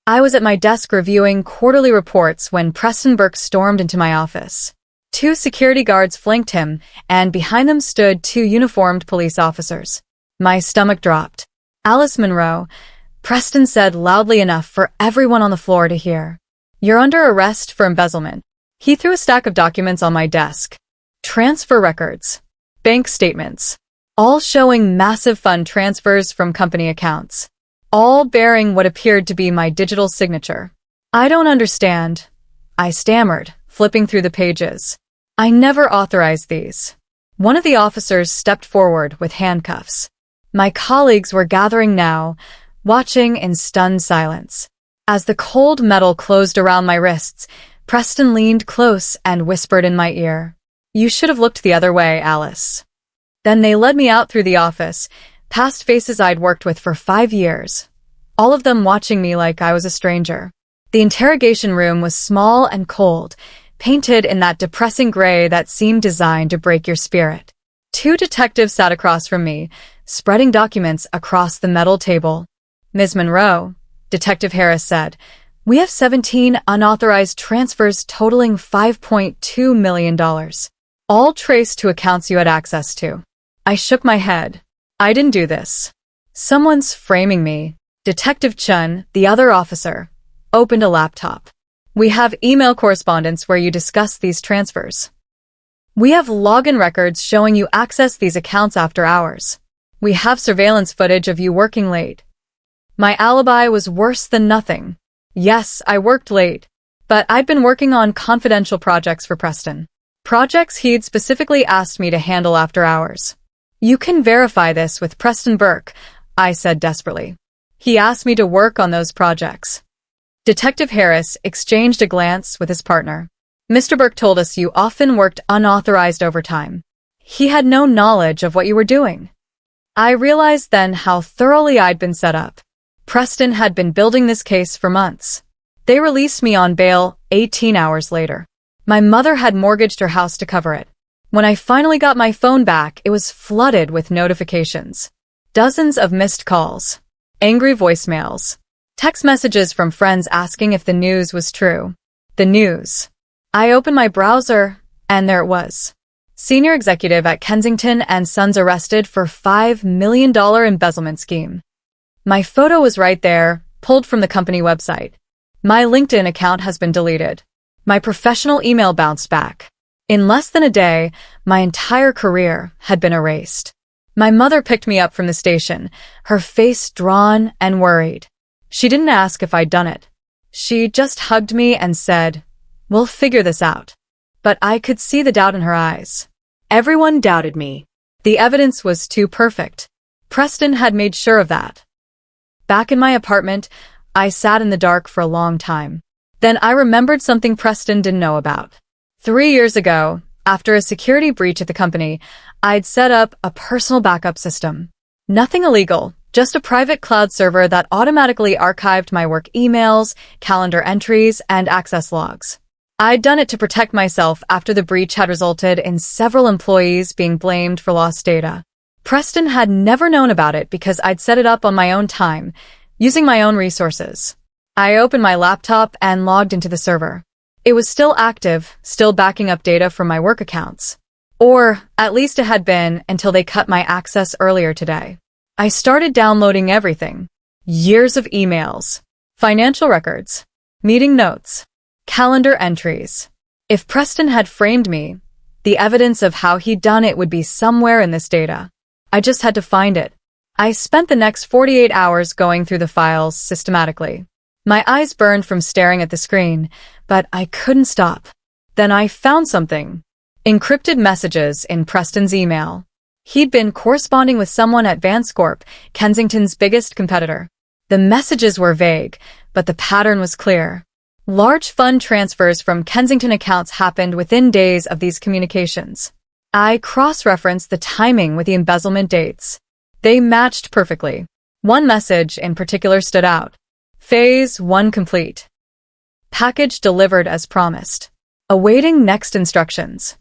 I was at my desk reviewing quarterly reports when Preston Burke stormed into my office. Two security guards flanked him, and behind them stood two uniformed police officers. My stomach dropped. "Alice Monroe," Preston said loudly enough for everyone on the floor to hear. "You're under arrest for embezzlement." He threw a stack of documents on my desk. Transfer records, bank statements, all showing massive fund transfers from company accounts, all bearing what appeared to be my digital signature. "I don't understand," I stammered, flipping through the pages. "I never authorized these." One of the officers stepped forward with handcuffs. My colleagues were gathering now, watching in stunned silence. As the cold metal closed around my wrists, Preston leaned close and whispered in my ear, "You should have looked the other way, Alice." Then they led me out through the office, past faces I'd worked with for 5 years, all of them watching me like I was a stranger. The interrogation room was small and cold, painted in that depressing gray that seemed designed to break your spirit. Two detectives sat across from me, spreading documents across the metal table. "Ms. Monroe," Detective Harris said, "we have 17 unauthorized transfers totaling $5.2 million, all traced to accounts you had access to." I shook my head. "I didn't do this. Someone's framing me." Detective Chun, the other officer, opened a laptop. "We have email correspondence where you discuss these transfers. We have login records showing you access these accounts after hours. We have surveillance footage of you working late." My alibi was worse than nothing. Yes, I worked late, but I'd been working on confidential projects for Preston. Projects he'd specifically asked me to handle after hours. "You can verify this with Preston Burke," I said desperately. "He asked me to work on those projects." Detective Harris exchanged a glance with his partner. "Mr. Burke told us you often worked unauthorized overtime. He had no knowledge of what you were doing." I realized then how thoroughly I'd been set up. Preston had been building this case for months. They released me on bail 18 hours later. My mother had mortgaged her house to cover it. When I finally got my phone back, it was flooded with notifications. Dozens of missed calls, angry voicemails, text messages from friends asking if the news was true. The news. I opened my browser, and there it was. Senior executive at Kensington and Sons arrested for $5 million embezzlement scheme. My photo was right there, pulled from the company website. My LinkedIn account has been deleted. My professional email bounced back. In less than a day, my entire career had been erased. My mother picked me up from the station, her face drawn and worried. She didn't ask if I'd done it. She just hugged me and said, "We'll figure this out." But I could see the doubt in her eyes. Everyone doubted me. The evidence was too perfect. Preston had made sure of that. Back in my apartment, I sat in the dark for a long time. Then I remembered something Preston didn't know about. 3 years ago, after a security breach at the company, I'd set up a personal backup system. Nothing illegal, just a private cloud server that automatically archived my work emails, calendar entries, and access logs. I'd done it to protect myself after the breach had resulted in several employees being blamed for lost data. Preston had never known about it because I'd set it up on my own time, using my own resources. I opened my laptop and logged into the server. It was still active, still backing up data from my work accounts. Or, at least it had been until they cut my access earlier today. I started downloading everything. Years of emails, financial records, meeting notes, calendar entries. If Preston had framed me, the evidence of how he'd done it would be somewhere in this data. I just had to find it. I spent the next 48 hours going through the files systematically. My eyes burned from staring at the screen, but I couldn't stop. Then I found something. Encrypted messages in Preston's email. He'd been corresponding with someone at Vance Corp, Kensington's biggest competitor. The messages were vague, but the pattern was clear. Large fund transfers from Kensington accounts happened within days of these communications. I cross-referenced the timing with the embezzlement dates. They matched perfectly. One message in particular stood out. Phase 1 complete. Package delivered as promised. Awaiting next instructions.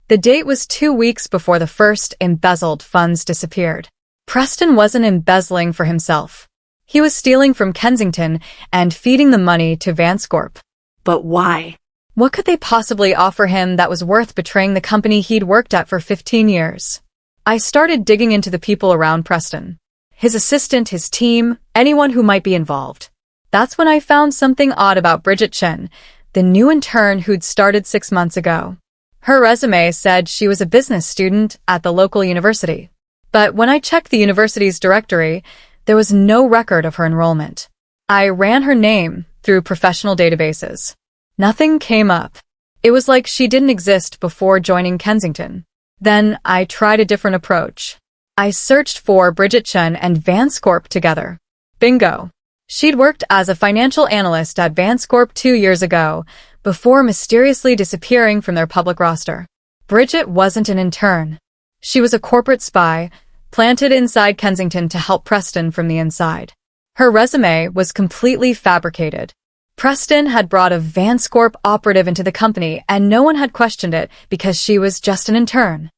The date was 2 weeks before the first embezzled funds disappeared. Preston wasn't embezzling for himself. He was stealing from Kensington and feeding the money to Vanscorp. But why? What could they possibly offer him that was worth betraying the company he'd worked at for 15 years? I started digging into the people around Preston. His assistant, his team, anyone who might be involved. That's when I found something odd about Bridget Chen, the new intern who'd started 6 months ago. Her resume said she was a business student at the local university. But when I checked the university's directory, there was no record of her enrollment. I ran her name through professional databases. Nothing came up. It was like she didn't exist before joining Kensington. Then I tried a different approach. I searched for Bridget Chen and Vanscorp together. Bingo! She'd worked as a financial analyst at Vanscorp 2 years ago, before mysteriously disappearing from their public roster. Bridget wasn't an intern. She was a corporate spy, planted inside Kensington to help Preston from the inside. Her resume was completely fabricated. Preston had brought a Vanscorp operative into the company, and no one had questioned it because she was just an intern.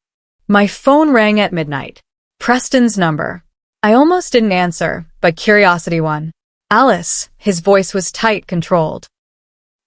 My phone rang at midnight. Preston's number. I almost didn't answer, but curiosity won. Alice, his voice was tight, controlled.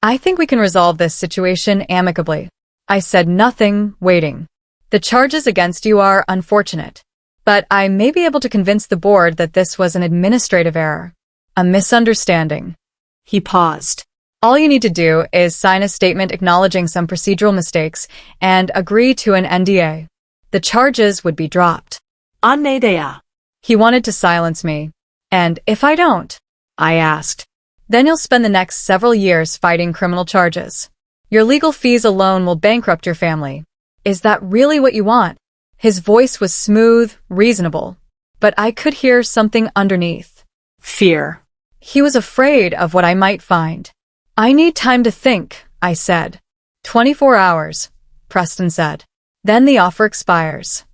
I think we can resolve this situation amicably. I said nothing, waiting. The charges against you are unfortunate, but I may be able to convince the board that this was an administrative error. A misunderstanding. He paused. All you need to do is sign a statement acknowledging some procedural mistakes and agree to an NDA. The charges would be dropped. Anedea. He wanted to silence me. And if I don't? I asked. Then you'll spend the next several years fighting criminal charges. Your legal fees alone will bankrupt your family. Is that really what you want? His voice was smooth, reasonable, but I could hear something underneath. Fear. He was afraid of what I might find. I need time to think, I said. 24 hours, Preston said. Then the offer expires.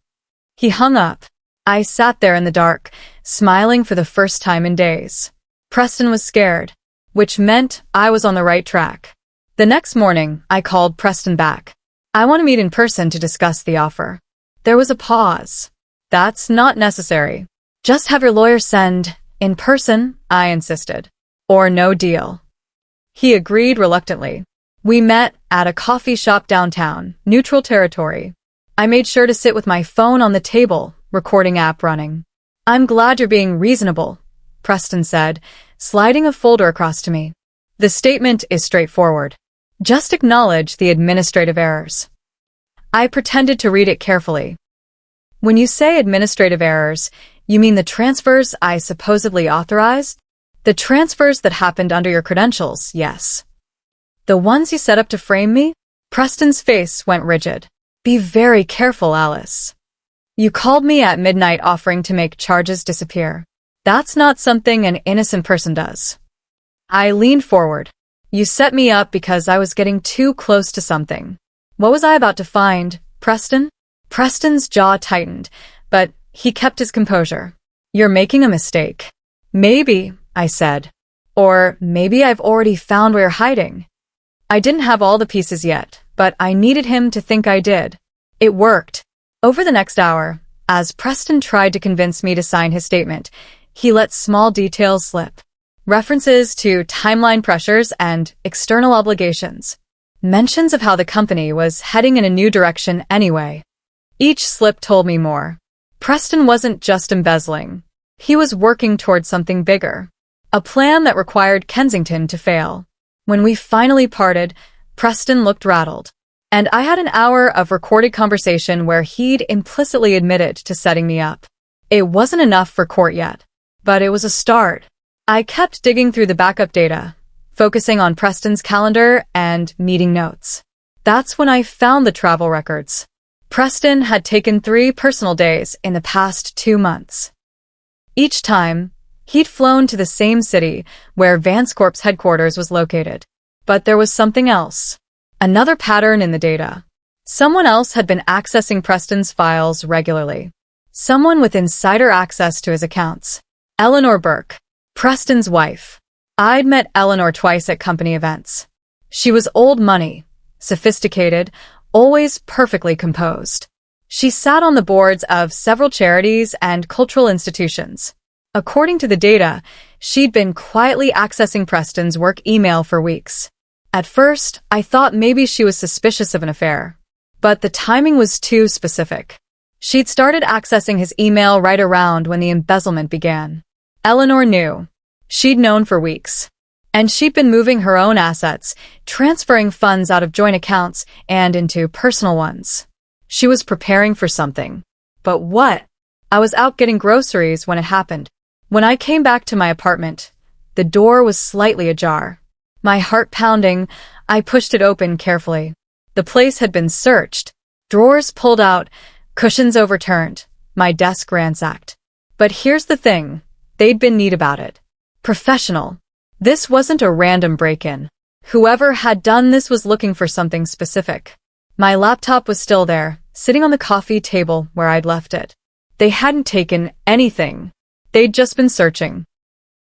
He hung up. I sat there in the dark, smiling for the first time in days. Preston was scared, which meant I was on the right track. The next morning, I called Preston back. I want to meet in person to discuss the offer. There was a pause. That's not necessary. Just have your lawyer send, in person, I insisted. Or no deal. He agreed reluctantly. We met at a coffee shop downtown, neutral territory. I made sure to sit with my phone on the table, recording app running. I'm glad you're being reasonable, Preston said, sliding a folder across to me. The statement is straightforward. Just acknowledge the administrative errors. I pretended to read it carefully. When you say administrative errors, you mean the transfers I supposedly authorized? The transfers that happened under your credentials, yes. The ones you set up to frame me? Preston's face went rigid. Be very careful, Alice. You called me at midnight offering to make charges disappear. That's not something an innocent person does. I leaned forward. You set me up because I was getting too close to something. What was I about to find, Preston? Preston's jaw tightened, but he kept his composure. You're making a mistake. Maybe, I said. Or maybe I've already found where you're hiding. I didn't have all the pieces yet, but I needed him to think I did. It worked. Over the next hour, as Preston tried to convince me to sign his statement, he let small details slip. References to timeline pressures and external obligations. Mentions of how the company was heading in a new direction anyway. Each slip told me more. Preston wasn't just embezzling. He was working towards something bigger. A plan that required Kensington to fail. When we finally parted, Preston looked rattled. And I had an hour of recorded conversation where he'd implicitly admitted to setting me up. It wasn't enough for court yet, but it was a start. I kept digging through the backup data, focusing on Preston's calendar and meeting notes. That's when I found the travel records. Preston had taken 3 personal days in the past 2 months. Each time, he'd flown to the same city where Vanscorp's headquarters was located. But there was something else. Another pattern in the data. Someone else had been accessing Preston's files regularly. Someone with insider access to his accounts. Eleanor Burke, Preston's wife. I'd met Eleanor twice at company events. She was old money, sophisticated, always perfectly composed. She sat on the boards of several charities and cultural institutions. According to the data, she'd been quietly accessing Preston's work email for weeks. At first, I thought maybe she was suspicious of an affair. But the timing was too specific. She'd started accessing his email right around when the embezzlement began. Eleanor knew. She'd known for weeks. And she'd been moving her own assets, transferring funds out of joint accounts and into personal ones. She was preparing for something. But what? I was out getting groceries when it happened. When I came back to my apartment, the door was slightly ajar. My heart pounding, I pushed it open carefully. The place had been searched. Drawers pulled out, cushions overturned, my desk ransacked. But here's the thing. They'd been neat about it. Professional. This wasn't a random break-in. Whoever had done this was looking for something specific. My laptop was still there, sitting on the coffee table where I'd left it. They hadn't taken anything. They'd just been searching.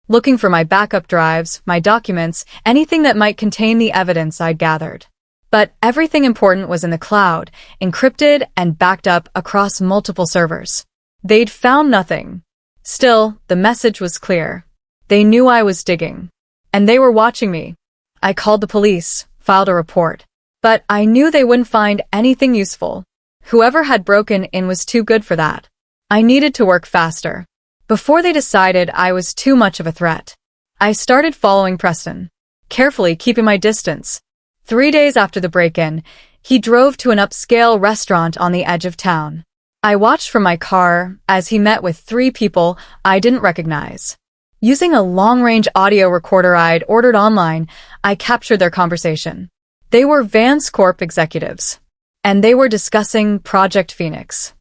Looking for my backup drives, my documents, anything that might contain the evidence I'd gathered. But everything important was in the cloud, encrypted and backed up across multiple servers. They'd found nothing. Still, the message was clear. They knew I was digging. And they were watching me. I called the police, filed a report. But I knew they wouldn't find anything useful. Whoever had broken in was too good for that. I needed to work faster. Before they decided I was too much of a threat, I started following Preston, carefully keeping my distance. 3 days after the break-in, he drove to an upscale restaurant on the edge of town. I watched from my car as he met with 3 people I didn't recognize. Using a long-range audio recorder I'd ordered online, I captured their conversation. They were Vance Corp executives, and they were discussing Project Phoenix.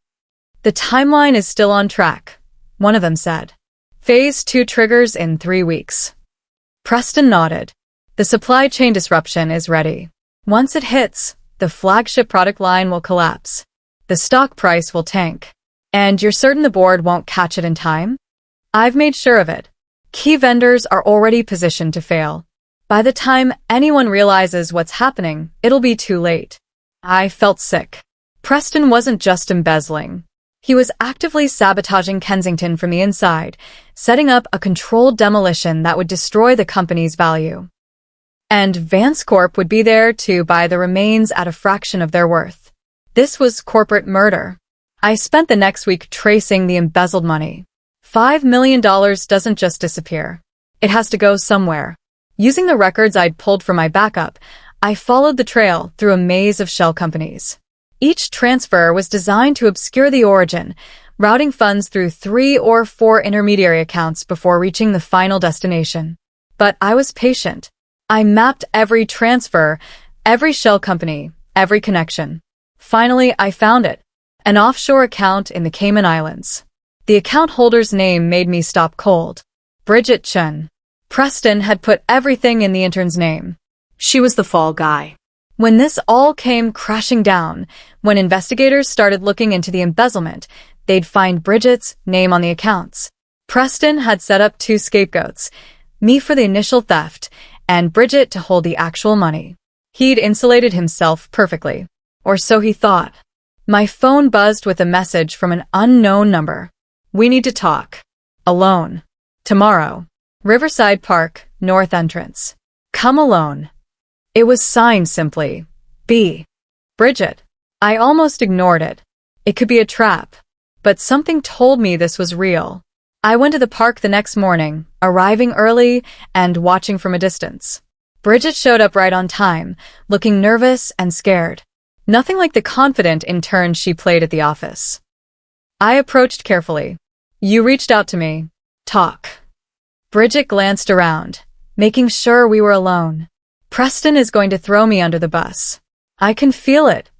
The timeline is still on track, one of them said. Phase 2 triggers in 3 weeks. Preston nodded. The supply chain disruption is ready. Once it hits, the flagship product line will collapse. The stock price will tank. And you're certain the board won't catch it in time? I've made sure of it. Key vendors are already positioned to fail. By the time anyone realizes what's happening, it'll be too late. I felt sick. Preston wasn't just embezzling. He was actively sabotaging Kensington from the inside, setting up a controlled demolition that would destroy the company's value. And Vance Corp would be there to buy the remains at a fraction of their worth. This was corporate murder. I spent the next week tracing the embezzled money. $5 million doesn't just disappear. It has to go somewhere. Using the records I'd pulled from my backup, I followed the trail through a maze of shell companies. Each transfer was designed to obscure the origin, routing funds through 3 or 4 intermediary accounts before reaching the final destination. But I was patient. I mapped every transfer, every shell company, every connection. Finally, I found it. An offshore account in the Cayman Islands. The account holder's name made me stop cold. Bridget Chun. Preston had put everything in the intern's name. She was the fall guy. When this all came crashing down, when investigators started looking into the embezzlement, they'd find Bridget's name on the accounts. Preston had set up 2 scapegoats, me for the initial theft, and Bridget to hold the actual money. He'd insulated himself perfectly. Or so he thought. My phone buzzed with a message from an unknown number. We need to talk. Alone. Tomorrow. Riverside Park, North Entrance. Come alone. It was signed simply, B. Bridget. I almost ignored it. It could be a trap. But something told me this was real. I went to the park the next morning, arriving early and watching from a distance. Bridget showed up right on time, looking nervous and scared. Nothing like the confident intern she played at the office. I approached carefully. You reached out to me. Talk. Bridget glanced around, making sure we were alone. Preston is going to throw me under the bus. I can feel it.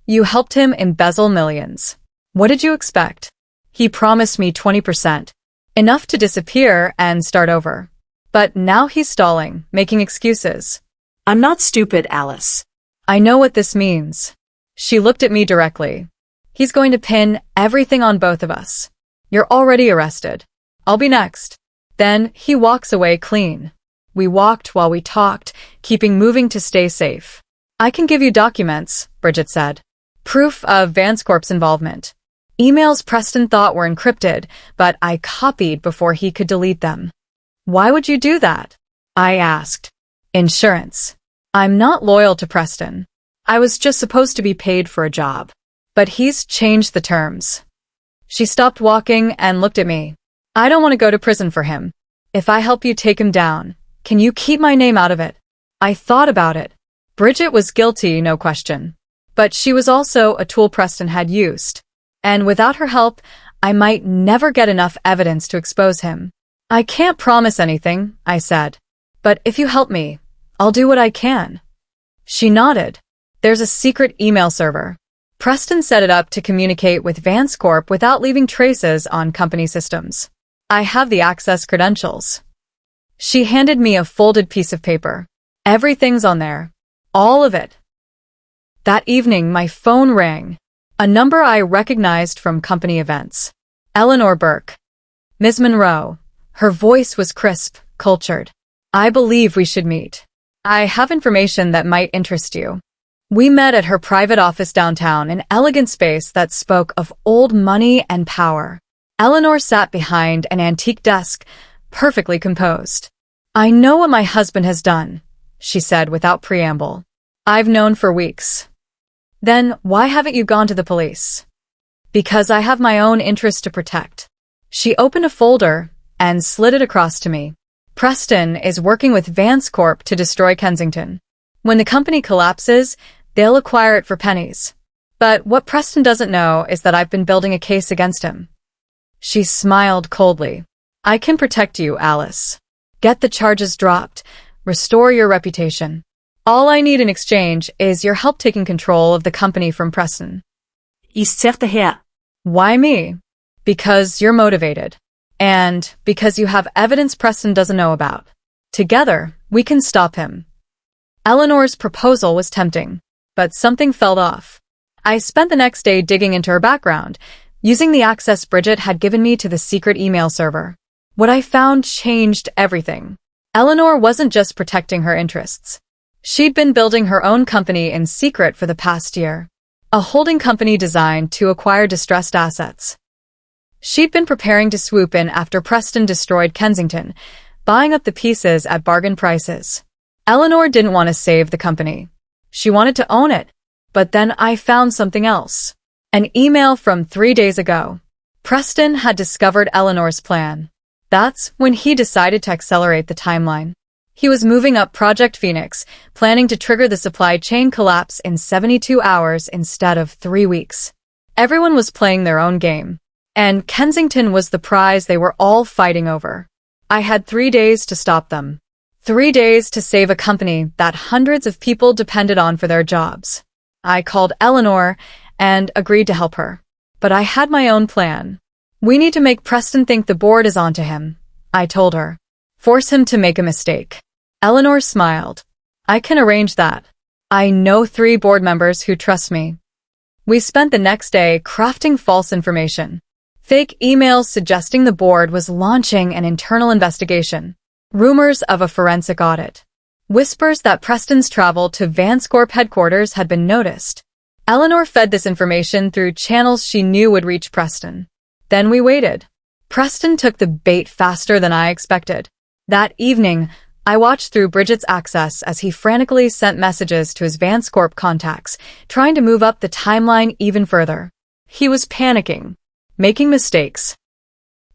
You helped him embezzle millions. What did you expect? He promised me 20%. Enough to disappear and start over. But now he's stalling, making excuses. I'm not stupid, Alice. I know what this means. She looked at me directly. He's going to pin everything on both of us. You're already arrested. I'll be next. Then he walks away clean. We walked while we talked, keeping moving to stay safe. I can give you documents, Bridget said. Proof of Vance Corp's involvement. Emails Preston thought were encrypted, but I copied before he could delete them. Why would you do that? I asked. Insurance. I'm not loyal to Preston. I was just supposed to be paid for a job. But he's changed the terms. She stopped walking and looked at me. I don't want to go to prison for him. If I help you take him down, can you keep my name out of it? I thought about it. Bridget was guilty, no question. But she was also a tool Preston had used. And without her help, I might never get enough evidence to expose him. I can't promise anything, I said. But if you help me, I'll do what I can. She nodded. There's a secret email server. Preston set it up to communicate with Vance Corp without leaving traces on company systems. I have the access credentials. She handed me a folded piece of paper. Everything's on there. All of it. That evening, my phone rang. A number I recognized from company events. Eleanor Burke. Ms. Monroe. Her voice was crisp, cultured. I believe we should meet. I have information that might interest you. We met at her private office downtown, an elegant space that spoke of old money and power. Eleanor sat behind an antique desk, perfectly composed. I know what my husband has done, she said without preamble. I've known for weeks. Then why haven't you gone to the police? Because I have my own interests to protect. She opened a folder and slid it across to me. Preston is working with Vance Corp to destroy Kensington. When the company collapses, they'll acquire it for pennies. But what Preston doesn't know is that I've been building a case against him. She smiled coldly. I can protect you, Alice. Get the charges dropped. Restore your reputation. All I need in exchange is your help taking control of the company from Preston. Why me? Because you're motivated. And because you have evidence Preston doesn't know about. Together, we can stop him. Eleanor's proposal was tempting, but something fell off. I spent the next day digging into her background, using the access Bridget had given me to the secret email server. What I found changed everything. Eleanor wasn't just protecting her interests. She'd been building her own company in secret for the past year. A holding company designed to acquire distressed assets. She'd been preparing to swoop in after Preston destroyed Kensington, buying up the pieces at bargain prices. Eleanor didn't want to save the company. She wanted to own it. But then I found something else. An email from 3 days ago. Preston had discovered Eleanor's plan. That's when he decided to accelerate the timeline. He was moving up Project Phoenix, planning to trigger the supply chain collapse in 72 hours instead of 3 weeks. Everyone was playing their own game. And Kensington was the prize they were all fighting over. I had 3 days to stop them. 3 days to save a company that hundreds of people depended on for their jobs. I called Eleanor and agreed to help her. But I had my own plan. We need to make Preston think the board is onto him, I told her. Force him to make a mistake. Eleanor smiled. I can arrange that. I know 3 board members who trust me. We spent the next day crafting false information. Fake emails suggesting the board was launching an internal investigation. Rumors of a forensic audit. Whispers that Preston's travel to Vance Corp headquarters had been noticed. Eleanor fed this information through channels she knew would reach Preston. Then we waited. Preston took the bait faster than I expected. That evening, I watched through Bridget's access as he frantically sent messages to his Vance Corp contacts, trying to move up the timeline even further. He was panicking, making mistakes,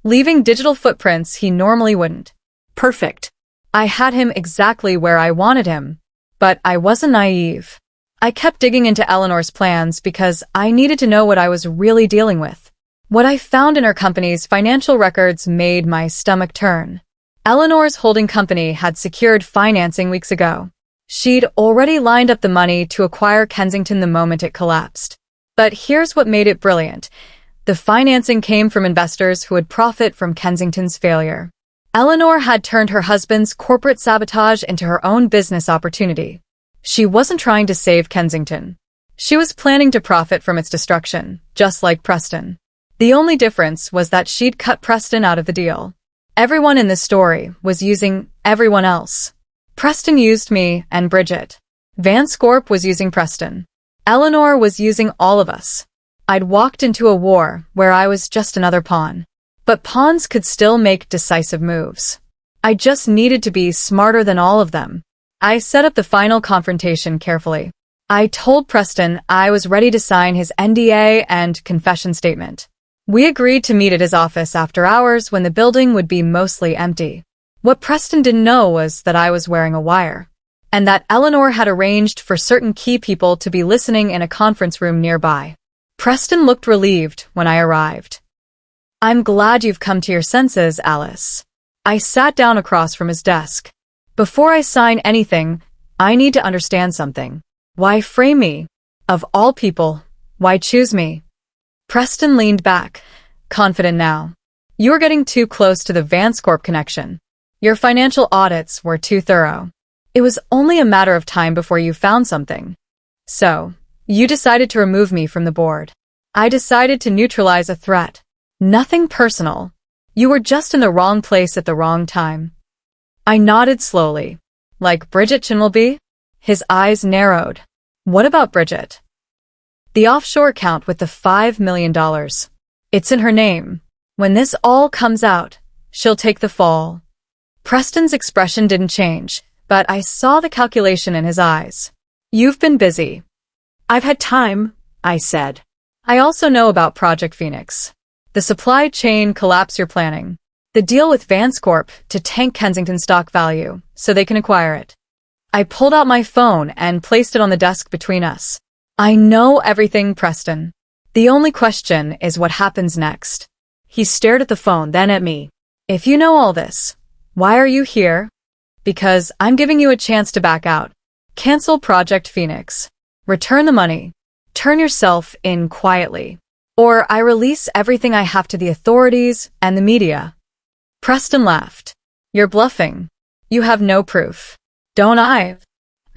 leaving digital footprints he normally wouldn't. Perfect. I had him exactly where I wanted him. But I wasn't naive. I kept digging into Eleanor's plans because I needed to know what I was really dealing with. What I found in her company's financial records made my stomach turn. Eleanor's holding company had secured financing weeks ago. She'd already lined up the money to acquire Kensington the moment it collapsed. But here's what made it brilliant. The financing came from investors who would profit from Kensington's failure. Eleanor had turned her husband's corporate sabotage into her own business opportunity. She wasn't trying to save Kensington. She was planning to profit from its destruction, just like Preston. The only difference was that she'd cut Preston out of the deal. Everyone in this story was using everyone else. Preston used me and Bridget. Vance Corp was using Preston. Eleanor was using all of us. I'd walked into a war where I was just another pawn. But pawns could still make decisive moves. I just needed to be smarter than all of them. I set up the final confrontation carefully. I told Preston I was ready to sign his NDA and confession statement. We agreed to meet at his office after hours when the building would be mostly empty. What Preston didn't know was that I was wearing a wire, and that Eleanor had arranged for certain key people to be listening in a conference room nearby. Preston looked relieved when I arrived. "I'm glad you've come to your senses, Alice." I sat down across from his desk. "Before I sign anything, I need to understand something. Why frame me? Of all people, why choose me?" Preston leaned back, confident now. "You were getting too close to the Vance Corp connection. Your financial audits were too thorough. It was only a matter of time before you found something. So, you decided to remove me from the board. I decided to neutralize a threat. Nothing personal. You were just in the wrong place at the wrong time." I nodded slowly. "Like Bridget Chinwelby?" His eyes narrowed. "What about Bridget?" "The offshore account with the $5 million. It's in her name. When this all comes out, she'll take the fall." Preston's expression didn't change, but I saw the calculation in his eyes. "You've been busy." "I've had time," I said. "I also know about Project Phoenix. The supply chain collapse you're planning. The deal with Vance Corp to tank Kensington stock value so they can acquire it." I pulled out my phone and placed it on the desk between us. "I know everything, Preston. The only question is what happens next." He stared at the phone, then at me. "If you know all this, why are you here?" "Because I'm giving you a chance to back out. Cancel Project Phoenix. Return the money. Turn yourself in quietly. Or I release everything I have to the authorities and the media." Preston laughed. "You're bluffing. You have no proof." "Don't I?"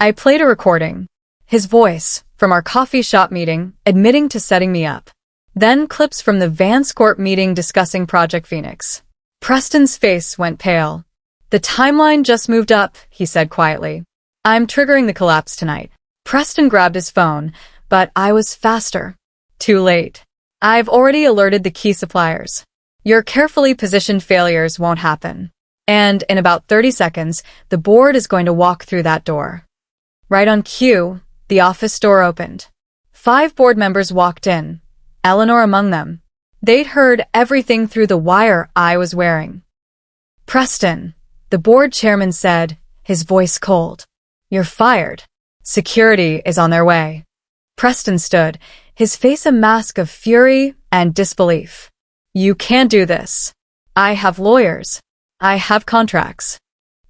I played a recording. His voice, from our coffee shop meeting, admitting to setting me up. Then clips from the Vance Corp meeting discussing Project Phoenix. Preston's face went pale. "The timeline just moved up," he said quietly. "I'm triggering the collapse tonight." Preston grabbed his phone, but I was faster. "Too late. I've already alerted the key suppliers. Your carefully positioned failures won't happen. And in about 30 seconds, the board is going to walk through that door." Right on cue, the office door opened. 5 board members walked in, Eleanor among them. They'd heard everything through the wire I was wearing. "Preston," the board chairman said, his voice cold. "You're fired. Security is on their way." Preston stood, his face a mask of fury and disbelief. "You can't do this. I have lawyers. I have contracts."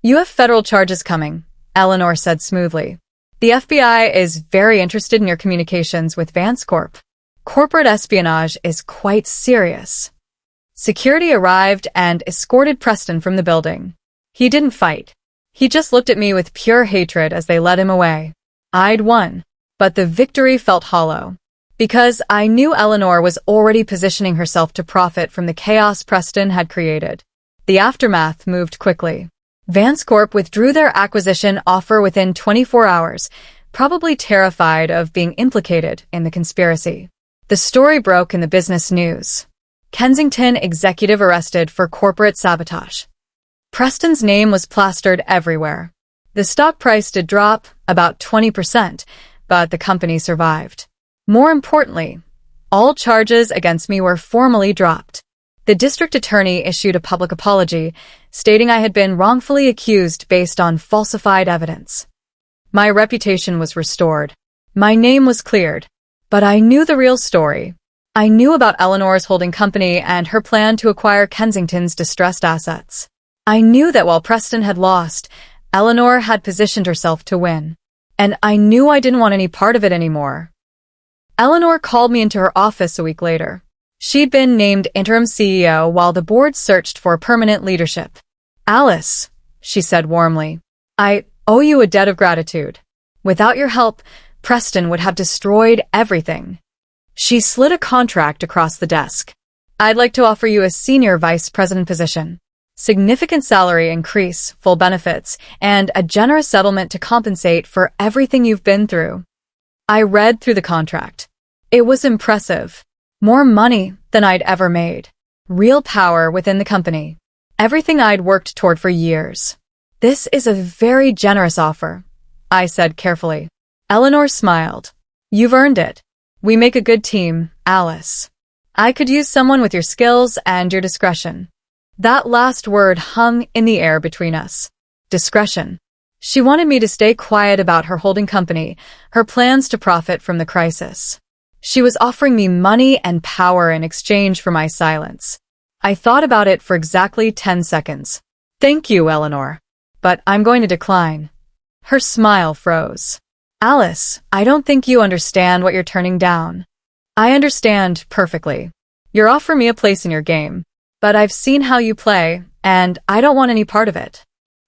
"You have federal charges coming," Eleanor said smoothly. "The FBI is very interested in your communications with Vance Corp. Corporate espionage is quite serious." Security arrived and escorted Preston from the building. He didn't fight. He just looked at me with pure hatred as they led him away. I'd won, but the victory felt hollow. Because I knew Eleanor was already positioning herself to profit from the chaos Preston had created. The aftermath moved quickly. Vance Corp withdrew their acquisition offer within 24 hours, probably terrified of being implicated in the conspiracy. The story broke in the business news. Kensington executive arrested for corporate sabotage. Preston's name was plastered everywhere. The stock price did drop about 20%, but the company survived. More importantly, all charges against me were formally dropped. The district attorney issued a public apology, stating I had been wrongfully accused based on falsified evidence. My reputation was restored. My name was cleared. But I knew the real story. I knew about Eleanor's holding company and her plan to acquire Kensington's distressed assets. I knew that while Preston had lost, Eleanor had positioned herself to win. And I knew I didn't want any part of it anymore. Eleanor called me into her office a week later. She'd been named interim CEO while the board searched for permanent leadership. "Alice," she said warmly, "I owe you a debt of gratitude. Without your help, Preston would have destroyed everything." She slid a contract across the desk. "I'd like to offer you a senior vice president position. Significant salary increase, full benefits, and a generous settlement to compensate for everything you've been through." I read through the contract. It was impressive. More money than I'd ever made. Real power within the company. Everything I'd worked toward for years. This is a very generous offer, I said carefully. Eleanor smiled. You've earned it. We make a good team, Alice. I could use someone with your skills and your discretion. That last word hung in the air between us. Discretion. She wanted me to stay quiet about her holding company, her plans to profit from the crisis. She was offering me money and power in exchange for my silence. I thought about it for exactly 10 seconds. Thank you, Eleanor. But I'm going to decline. Her smile froze. Alice, I don't think you understand what you're turning down. I understand perfectly. You're offering me a place in your game. But I've seen how you play, and I don't want any part of it.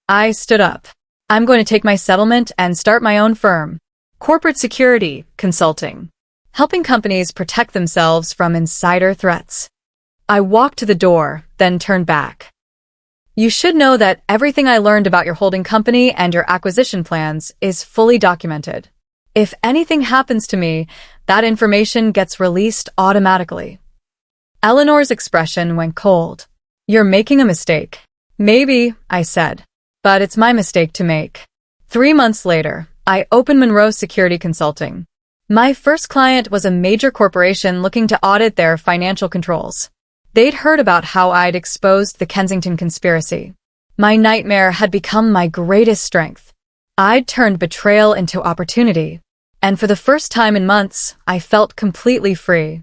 I stood up. I'm going to take my settlement and start my own firm. Corporate security consulting. Helping companies protect themselves from insider threats. I walked to the door, then turned back. You should know that everything I learned about your holding company and your acquisition plans is fully documented. If anything happens to me, that information gets released automatically. Eleanor's expression went cold. You're making a mistake. Maybe, I said, but it's my mistake to make. 3 months later, I opened Monroe Security Consulting. My first client was a major corporation looking to audit their financial controls. They'd heard about how I'd exposed the Kensington conspiracy. My nightmare had become my greatest strength. I'd turned betrayal into opportunity, and for the first time in months, I felt completely free.